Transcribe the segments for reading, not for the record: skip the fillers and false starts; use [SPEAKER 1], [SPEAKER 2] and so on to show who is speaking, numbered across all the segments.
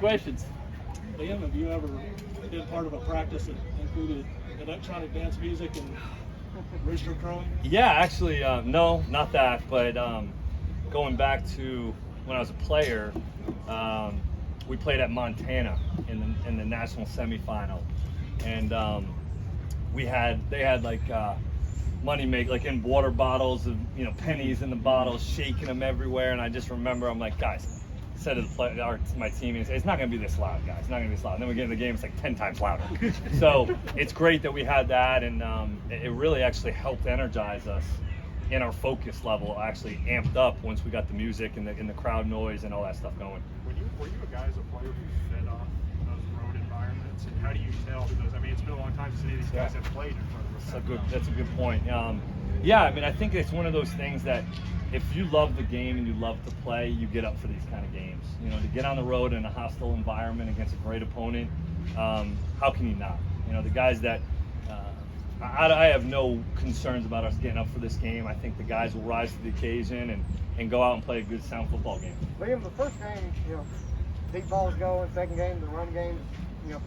[SPEAKER 1] questions.
[SPEAKER 2] Liam, have you ever been part of a practice that included electronic dance music and rooster crowing?
[SPEAKER 3] Yeah, actually, no, not that. But going back to when I was a player, we played at Montana in the national semifinal, and they had like money make like in water bottles of pennies in the bottles, shaking them everywhere. And I just remember I'm like, guys, I said to my team, it's not gonna be this loud, guys. It's not gonna be this loud. And then we get in the game, it's like 10 times louder. So it's great that we had that, and it really actually helped energize us. And our focus level actually amped up once we got the music and the crowd noise and all that stuff going.
[SPEAKER 4] Were you a guy as a player who fed off those road environments? And how do you tell? Because I mean, it's been a long time since any of these guys have played in front of us.
[SPEAKER 3] That's a good point. Yeah, I mean, I think it's one of those things that if you love the game and you love to play, you get up for these kind of games. To get on the road in a hostile environment against a great opponent, how can you not? The guys that I have no concerns about us getting up for this game. I think the guys will rise to the occasion and go out and play a good, sound football game.
[SPEAKER 5] Liam, the first game, deep balls going. Second game, the run game,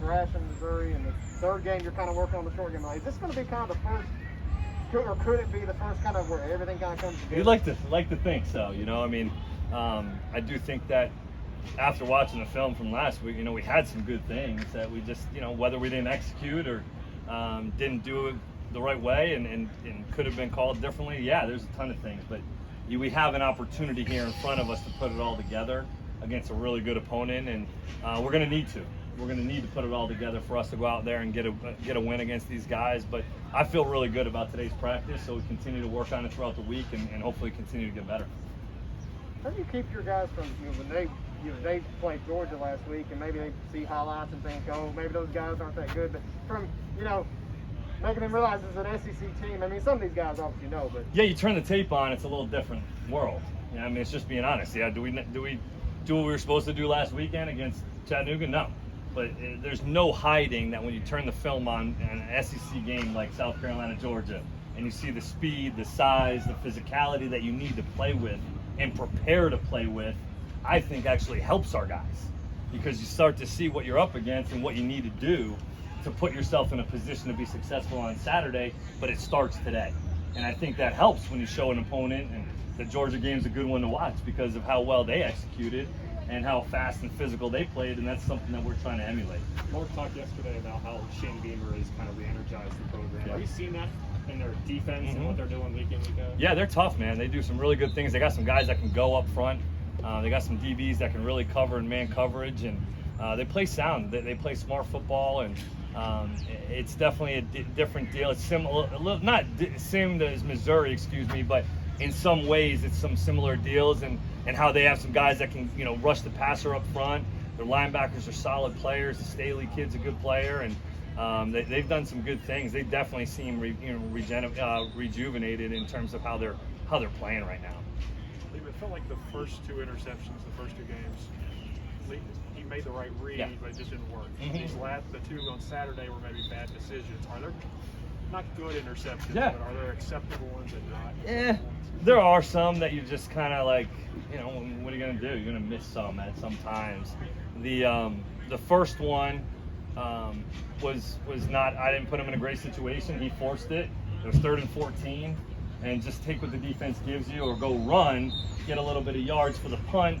[SPEAKER 5] thrashing Missouri. And the third game, you're kind of working on the short game. Is this going to be kind of the first, or could it be the first kind of where everything kind of comes together?
[SPEAKER 3] You'd like to think so. I mean, I do think that after watching the film from last week, we had some good things that we just, whether we didn't execute or didn't do it the right way and could have been called differently. Yeah, there's a ton of things, but we have an opportunity here in front of us to put it all together against a really good opponent, and we're going to need to. We're going to need to put it all together for us to go out there and get a win against these guys. But I feel really good about today's practice, so we continue to work on it throughout the week and hopefully continue to get better.
[SPEAKER 5] How do you keep your guys from when they played Georgia last week and maybe they see highlights and think, oh, maybe those guys aren't that good, but from making them realize it's an SEC team. I mean, some of these guys obviously know, but
[SPEAKER 3] yeah, you turn the tape on, it's a little different world. I mean, it's just being honest. Yeah, do we do what we were supposed to do last weekend against Chattanooga? No, but there's no hiding that when you turn the film on in an SEC game like South Carolina, Georgia, and you see the speed, the size, the physicality that you need to play with and prepare to play with, I think actually helps our guys, because you start to see what you're up against and what you need to do to put yourself in a position to be successful on Saturday, but it starts today. And I think that helps when you show an opponent, and the Georgia game's a good one to watch because of how well they executed and how fast and physical they played, and that's something that we're trying to emulate.
[SPEAKER 4] Mark talked yesterday about how Shane Beamer has kind of re-energized the program.
[SPEAKER 3] Yeah.
[SPEAKER 4] Have you seen that in their defense and what they're doing week in, week out?
[SPEAKER 3] Yeah, they're tough, man. They do some really good things. They got some guys that can go up front. They got some DBs that can really cover in man coverage, and they play sound. They play smart football, and it's definitely a different deal. It's similar, not same as Missouri, but in some ways it's some similar deals, and how they have some guys that can rush the passer up front. Their linebackers are solid players. The Staley kid's a good player, and they've done some good things. They definitely seem rejuvenated in terms of how they're playing right now.
[SPEAKER 4] It felt like the first two interceptions, the first two games, he made the right read, but it just didn't work. The two on Saturday were maybe bad decisions. Are there not good interceptions, but are there acceptable ones and not acceptable ones?
[SPEAKER 3] There are some that you just kind of like, what are you going to do? You're going to miss some at some times. The first one was not, I didn't put him in a great situation. He forced it. It was 3rd and 14. And just take what the defense gives you or go run, get a little bit of yards for the punt.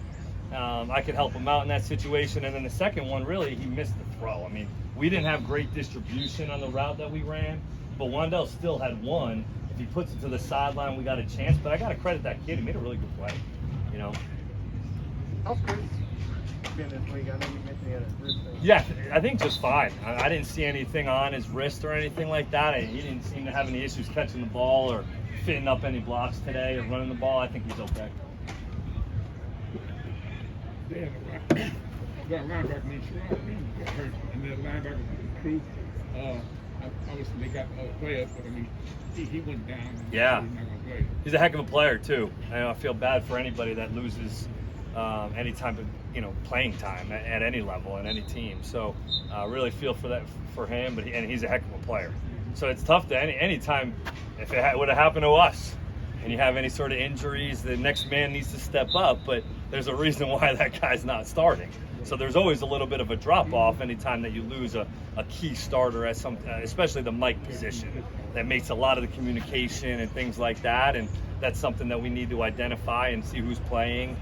[SPEAKER 3] I could help him out in that situation. And then the second one, really, he missed the throw. I mean, we didn't have great distribution on the route that we ran, but Wandell still had one. If he puts it to the sideline, we got a chance. But I got to credit that kid. He made a really good play,
[SPEAKER 5] How's Chris been this week? I know you mentioned he had a wrist thing.
[SPEAKER 3] Yeah, I think just fine. I didn't see anything on his wrist or anything like that. He didn't seem to have any issues catching the ball or fitting up any blocks today or running the ball. I think he's okay.
[SPEAKER 6] Yeah, linebacker named Sherrod got hurt, and then linebacker Cruz. Obviously they got other players, but I mean, he went down.
[SPEAKER 3] Yeah,
[SPEAKER 6] he's not gonna play.
[SPEAKER 3] He's a heck of a player too. I feel bad for anybody that loses any type of playing time at any level and any team. So really feel for him, but he's a heck of a player. So it's tough to any time if it would have happened to us, and you have any sort of injuries, the next man needs to step up, but there's a reason why that guy's not starting. So there's always a little bit of a drop-off anytime that you lose a key starter at some, especially the mic position. That makes a lot of the communication and things like that, and that's something that we need to identify and see who's playing.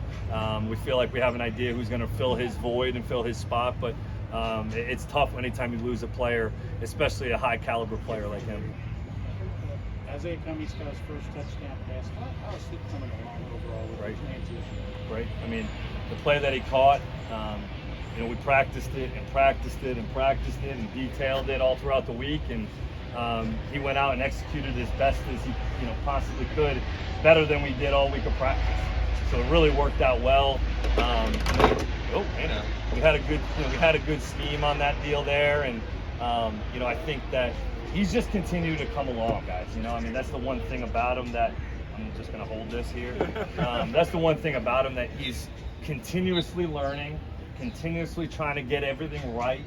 [SPEAKER 3] We feel like we have an idea who's going to fill his void and fill his spot, but it's tough anytime you lose a player, especially a high-caliber player like him.
[SPEAKER 1] Isaiah Cummings got his first touchdown pass. How is he coming along overall with his transition?
[SPEAKER 3] Right. I mean, the play that he caught, we practiced it and practiced it and practiced it and detailed it all throughout the week, and he went out and executed as best as he possibly could, better than we did all week of practice. So it really worked out well. We had a good scheme on that deal there, and I think that he's just continued to come along, guys. That's the one thing about him that I'm just going to hold this here. That's the one thing about him, that he's continuously learning, continuously trying to get everything right.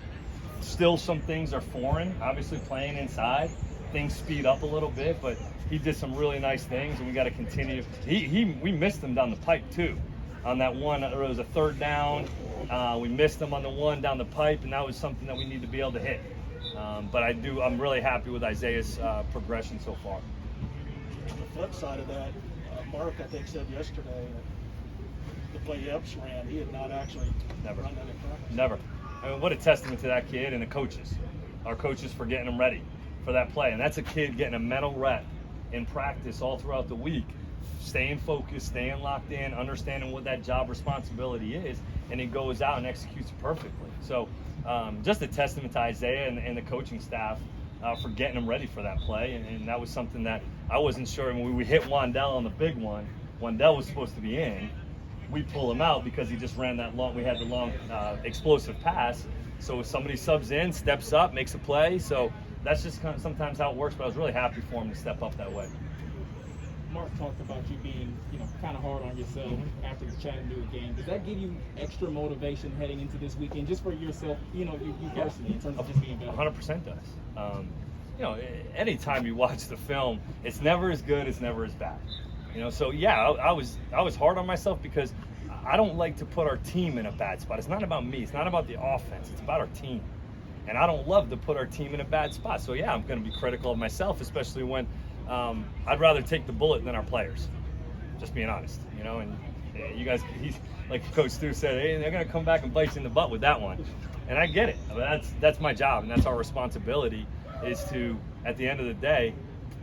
[SPEAKER 3] Still, some things are foreign. Obviously, playing inside, things speed up a little bit, but he did some really nice things, and we got to continue. We missed him down the pipe too. On that one, it was a third down. We missed him on the one down the pipe, and that was something that we need to be able to hit. But I'm really happy with Isaiah's progression so far.
[SPEAKER 2] On the flip side of that, Mark, I think, said yesterday that the play Epps ran, he had not actually run that in practice.
[SPEAKER 3] Never. What a testament to that kid and the coaches. Our coaches for getting him ready for that play. And that's a kid getting a mental rep in practice all throughout the week, staying focused, staying locked in, understanding what that job responsibility is, and he goes out and executes it perfectly. So just a testament to Isaiah and the coaching staff for getting him ready for that play. And that was something that I wasn't sure. When we hit Wandell on the big one, Wandell was supposed to be in. We pull him out because he just ran that long. We had the long explosive pass. So if somebody subs in, steps up, makes a play. So that's just kind of sometimes how it works. But I was really happy for him to step up that way.
[SPEAKER 1] Mark talked about you being, kind of hard on yourself after the Chattanooga game. Does that give you extra motivation heading into this weekend, just for yourself, you personally, in terms of just being better?
[SPEAKER 3] 100% does. Anytime you watch the film, it's never as good, it's never as bad. So yeah, I was hard on myself because I don't like to put our team in a bad spot. It's not about me. It's not about the offense. It's about our team. And I don't love to put our team in a bad spot. So yeah, I'm going to be critical of myself, especially when I'd rather take the bullet than our players. Just being honest, and you guys, like Coach Stu said, hey, they're going to come back and bite you in the butt with that one. And I get it. That's my job, and that's our responsibility, is to, at the end of the day,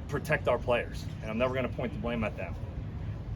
[SPEAKER 3] protect our players. And I'm never going to point the blame at them.